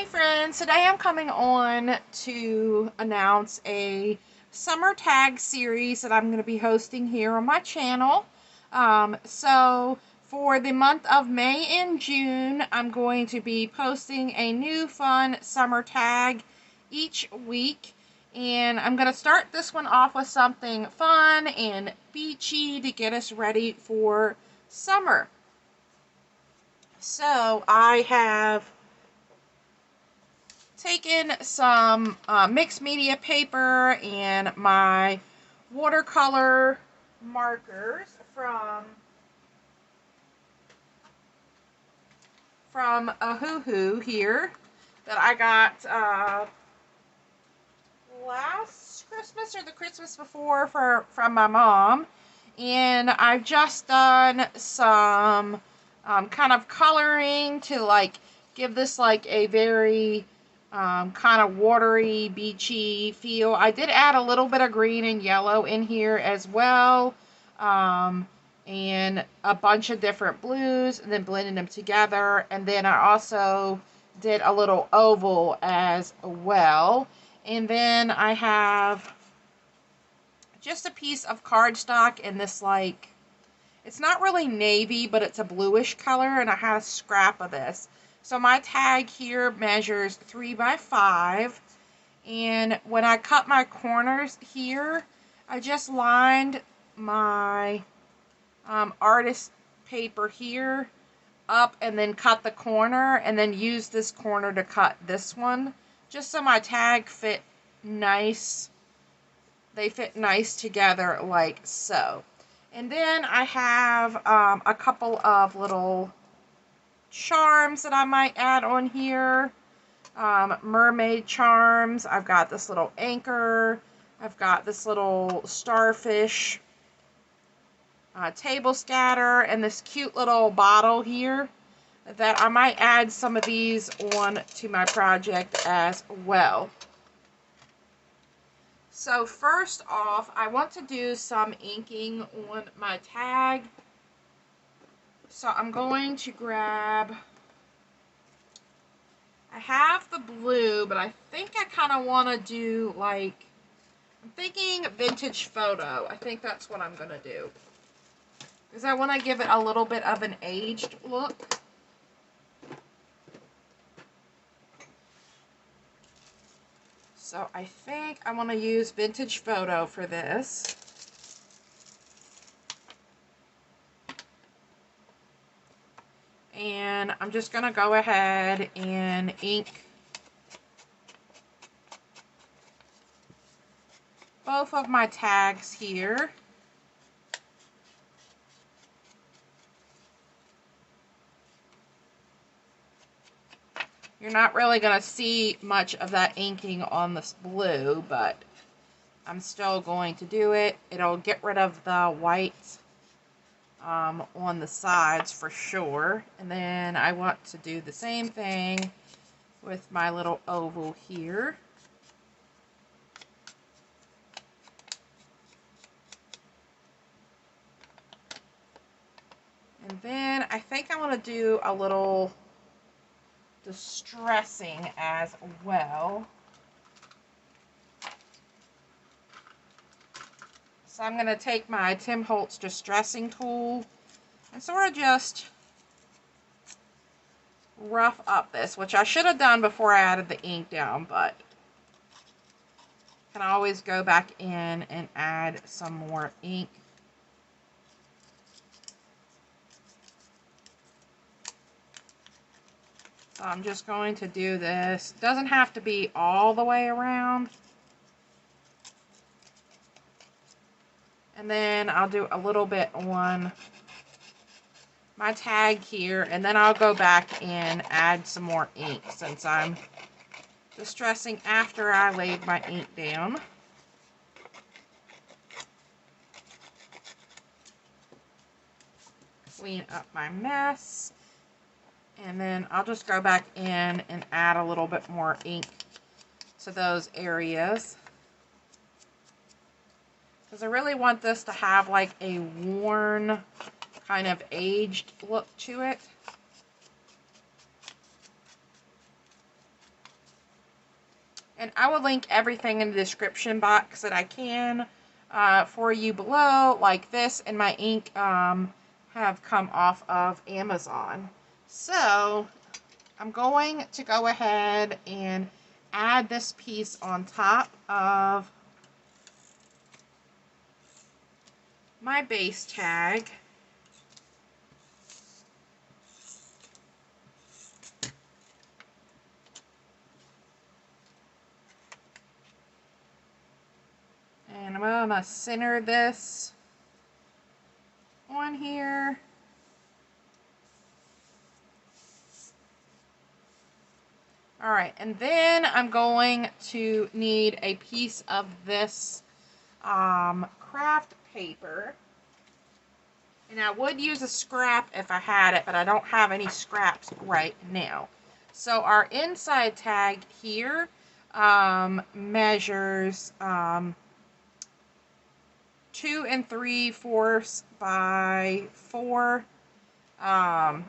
Hi friends, today I'm coming on to announce a summer tag series that I'm going to be hosting here on my channel. So for the month of May and June, I'm going to be posting a new fun summer tag each week. And I'm going to start this one off with something fun and beachy to get us ready for summer. So I have taken some mixed media paper and my watercolor markers from a hoo-hoo here that I got last Christmas or the Christmas before from my mom. And I've just done some kind of coloring to give this a very kind of watery, beachy feel. I did add a little bit of green and yellow in here as well, and a bunch of different blues, and then blended them together. And then I also did a little oval as well. And then I have just a piece of cardstock in this it's not really navy, but it's a bluish color, and I had a scrap of this. So my tag here measures 3 by 5, and when I cut my corners here, I just lined my artist paper here up and then cut the corner, and then used this corner to cut this one, just so my tag fit nice. They fit nice together like so. And then I have a couple of little charms that I might add on here. Mermaid charms. I've got this little anchor. I've got this little starfish table scatter, and this cute little bottle here that I might add some of these on to my project as well. So first off, I want to do some inking on my tag. So I'm going to grab, I have the blue, but I think I kind of want to do I'm thinking vintage photo. I think that's what I'm going to do, because I want to give it a little bit of an aged look. So I think I want to use vintage photo for this. And I'm just going to go ahead and ink both of my tags here. You're not really going to see much of that inking on this blue, but I'm still going to do it. It'll get rid of the white on the sides for sure. And then I want to do the same thing with my little oval here. And then I think I want to do a little distressing as well. So I'm going to take my Tim Holtz distressing tool and sort of just rough up this, which I should have done before I added the ink down, but can always go back in and add some more ink. So I'm just going to do this. It doesn't have to be all the way around. And then I'll do a little bit on my tag here, and then I'll go back and add some more ink since I'm distressing after I laid my ink down. Clean up my mess. And then I'll just go back in and add a little bit more ink to those areas, because I really want this to have like a worn, kind of aged look to it. And I will link everything in the description box that I can for you below. Like this and my ink have come off of Amazon. So I'm going to go ahead and add this piece on top of my base tag. And I'm going to center this on here. Alright, and then I'm going to need a piece of this craft paper. And I would use a scrap if I had it, but I don't have any scraps right now. So our inside tag here measures 2 3/4 by 4 and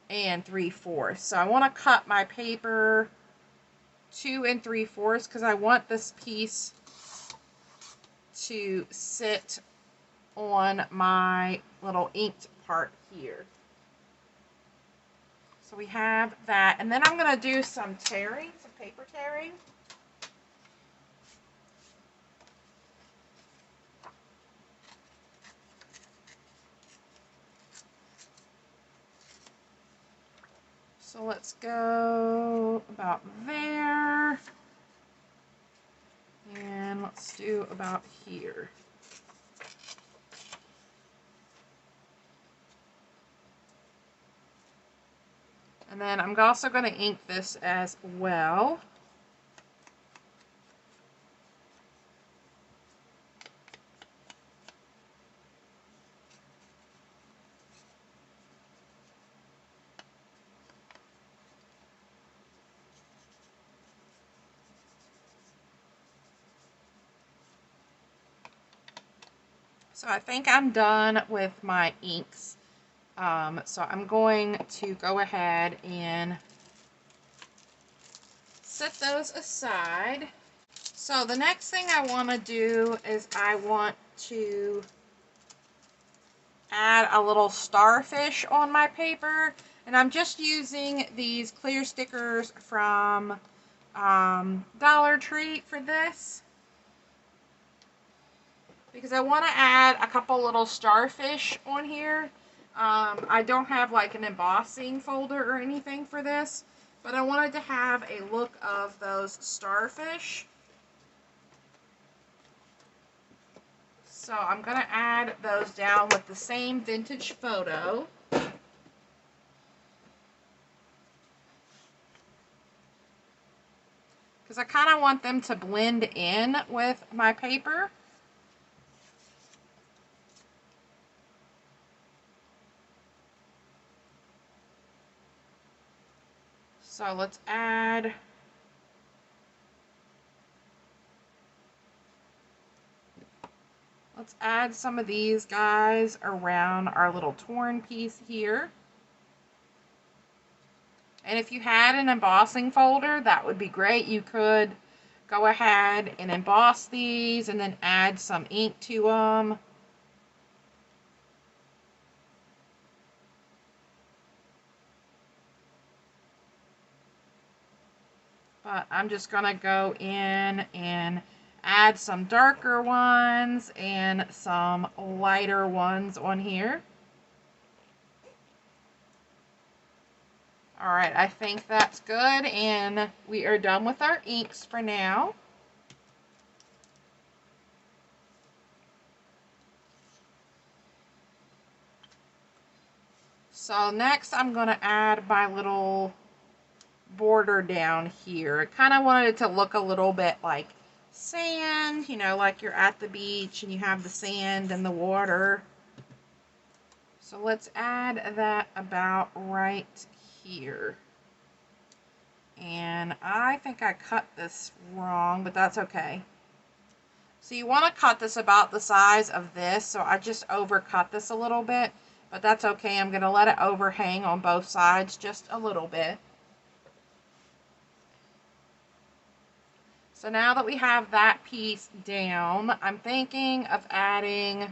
3/4. So I want to cut my paper 2 3/4 because I want this piece to sit on my little inked part here. So we have that, and then I'm going to do some tearing, some paper tearing. So let's go about there, and let's do about here. And then I'm also going to ink this as well. So I think I'm done with my inks. So I'm going to go ahead and set those aside. So the next thing I want to do is I want to add a little starfish on my paper. And I'm just using these clear stickers from Dollar Tree for this, because I want to add a couple little starfish on here. I don't have like an embossing folder or anything for this, but I wanted to have a look of those starfish. So I'm going to add those down with the same vintage photo. Because I kind of want them to blend in with my paper. So let's add some of these guys around our little torn piece here. And if you had an embossing folder, that would be great. You could go ahead and emboss these and then add some ink to them. But I'm just going to go in and add some darker ones and some lighter ones on here. Alright, I think that's good, and we are done with our inks for now. So next I'm going to add my little border down here. I kind of wanted it to look a little bit like sand, you know, like you're at the beach and you have the sand and the water. So let's add that about right here. And I think I cut this wrong, but that's okay. So you want to cut this about the size of this, so I just overcut this a little bit, but that's okay. I'm going to let it overhang on both sides just a little bit. So now that we have that piece down, I'm thinking of adding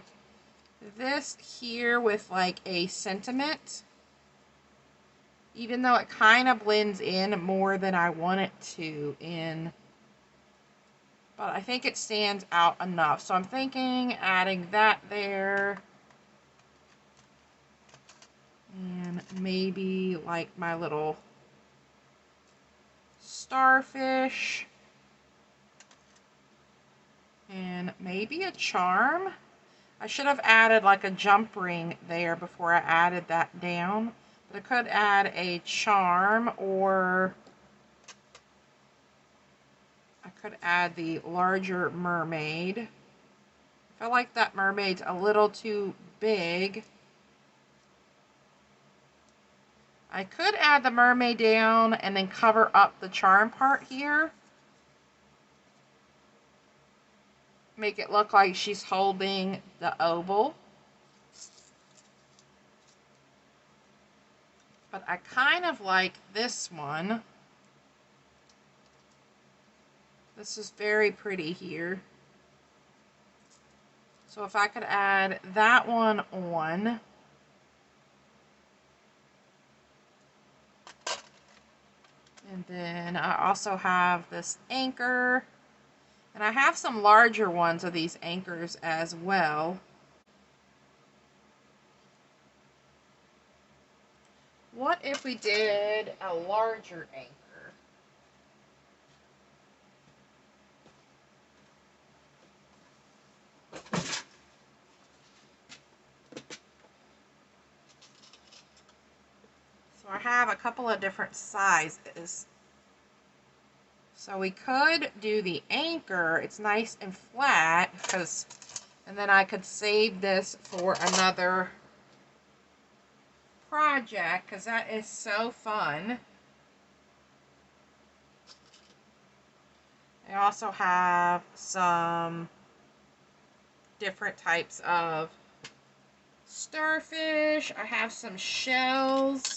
this here with like a sentiment, even though it kind of blends in more than I want it to in, but I think it stands out enough. So I'm thinking adding that there, and maybe like my little starfish, and maybe a charm. I should have added like a jump ring there before I added that down. But I could add a charm, or I could add the larger mermaid. I feel like that mermaid's a little too big. I could add the mermaid down and then cover up the charm part here. Make it look like she's holding the oval. But I kind of like this one. This is very pretty here. So if I could add that one on. And then I also have this anchor. And I have some larger ones of these anchors as well. What if we did a larger anchor? So I have a couple of different sizes. So we could do the anchor. It's nice and flat, and then I could save this for another project because that is so fun. I also have some different types of starfish. I have some shells.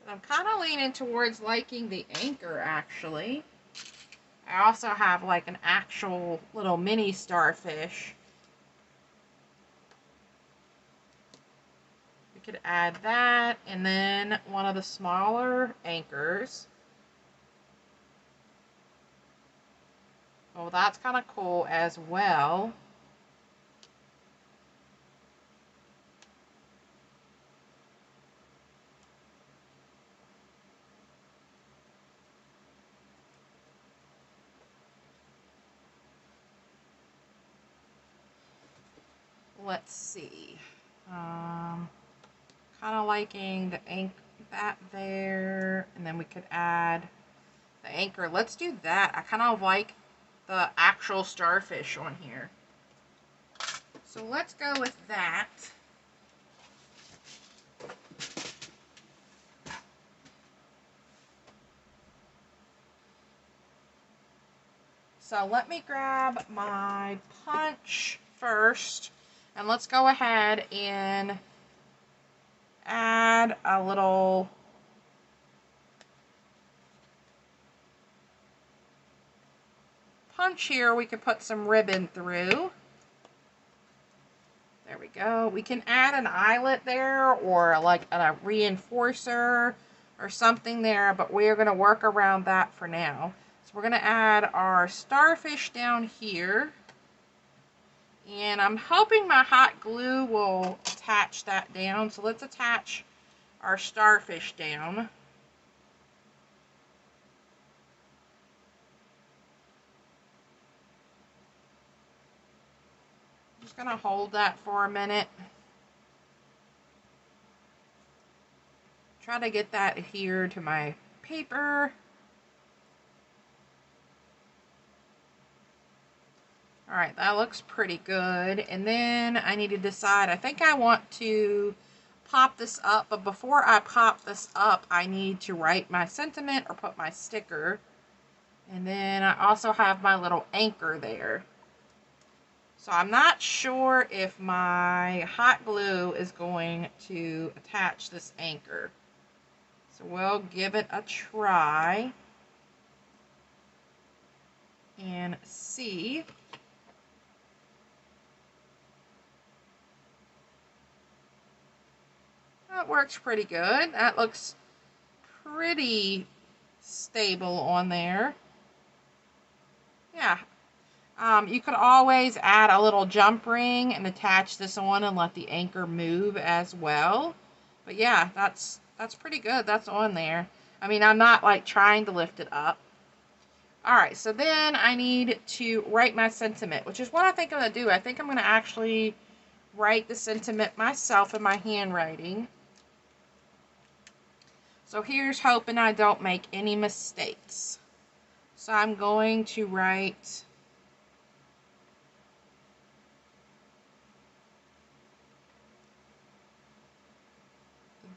I'm kind of leaning towards liking the anchor, actually. I also have like an actual little mini starfish. We could add that, and then one of the smaller anchors. Oh, that's kind of cool as well. Let's see. Kind of liking the that there, and then we could add the anchor. Let's do that. I kind of like the actual starfish on here. So let's go with that. So let me grab my punch first, and let's go ahead and add a little punch here. We could put some ribbon through. There we go. We can add an eyelet there, or like a reinforcer or something there, but we're going to work around that for now. So we're going to add our starfish down here. And I'm hoping my hot glue will attach that down. So let's attach our starfish down. Just going to hold that for a minute. Try to get that adhered to my paper. Alright, that looks pretty good. And then I need to decide, I think I want to pop this up, but before I pop this up, I need to write my sentiment or put my sticker. And then I also have my little anchor there. So I'm not sure if my hot glue is going to attach this anchor. So we'll give it a try and see. That works pretty good. That looks pretty stable on there. Yeah. You could always add a little jump ring and attach this on and let the anchor move as well. But yeah, that's pretty good. That's on there. I mean, I'm not like trying to lift it up. All right, so then I need to write my sentiment, which is what I think I'm going to do. I think I'm going to actually write the sentiment myself in my handwriting. So here's hoping I don't make any mistakes. So I'm going to write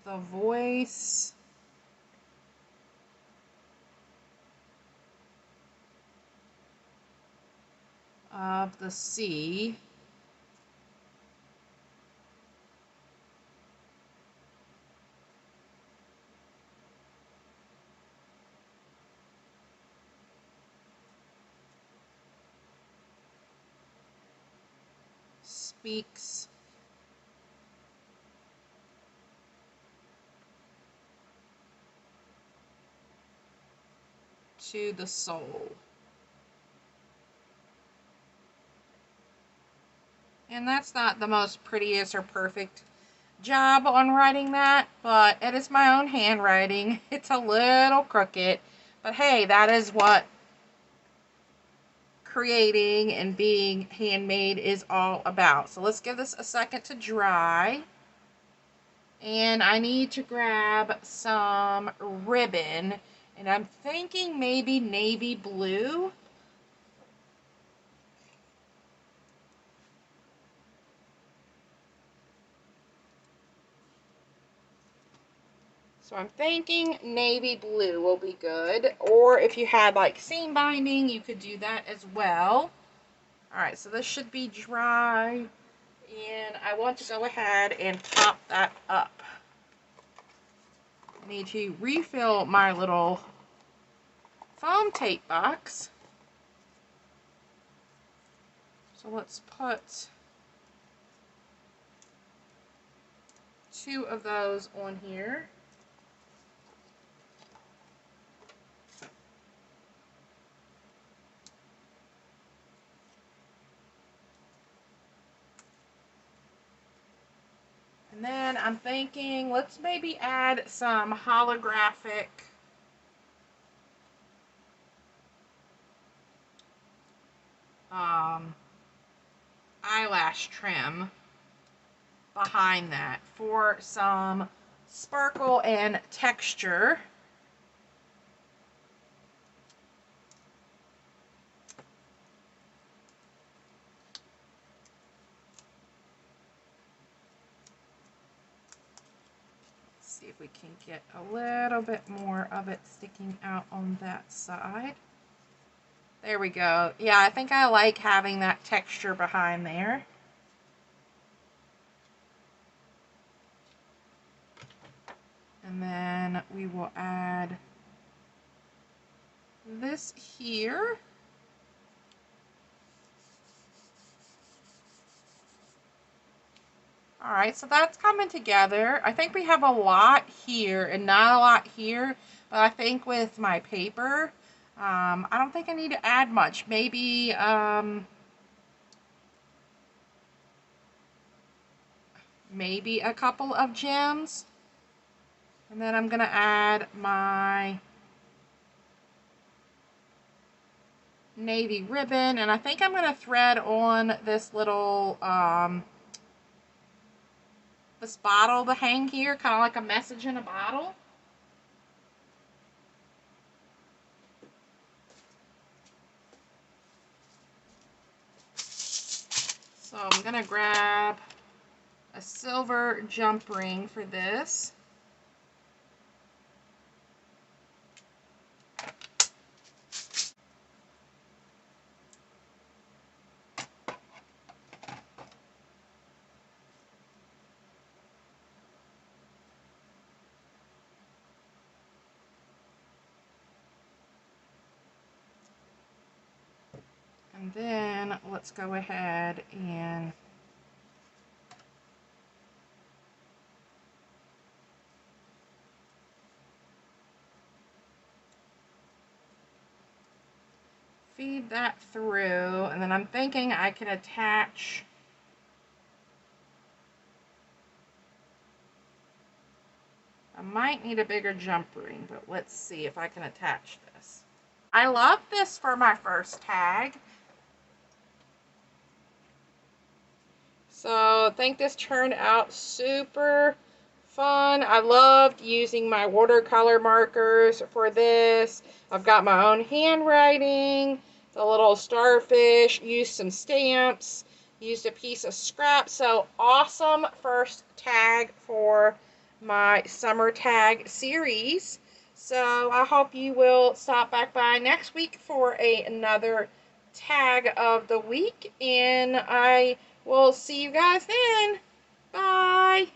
the voice of the sea speaks to the soul. And that's not the most prettiest or perfect job on writing that, but it is my own handwriting. It's a little crooked, but hey, that is what creating and being handmade is all about. So let's give this a second to dry. And I need to grab some ribbon, and I'm thinking maybe navy blue. So I'm thinking navy blue will be good. Or if you had like seam binding, you could do that as well. All right, so this should be dry. And I want to go ahead and pop that up. I need to refill my little foam tape box. So let's put 2 of those on here. And then I'm thinking, let's maybe add some holographic eyelash trim behind that for some sparkle and texture. See if we can get a little bit more of it sticking out on that side. There we go. Yeah, I think I like having that texture behind there. And then we will add this here. All right, so that's coming together. I think we have a lot here and not a lot here, but I think with my paper, I don't think I need to add much. Maybe maybe a couple of gems. And then I'm gonna add my navy ribbon, and I think I'm gonna thread on this little this bottle to hang here, kind of like a message in a bottle. So I'm gonna grab a silver jump ring for this. And then let's go ahead and feed that through. And then I'm thinking I can attach I might need a bigger jump ring, but let's see if I can attach this. I love this for my first tag. So I think this turned out super fun. I loved using my watercolor markers for this. I've got my own handwriting, the little starfish, used some stamps, used a piece of scrap. So awesome first tag for my summer tag series. So I hope you will stop back by next week for another tag of the week, and I we'll see you guys then. Bye.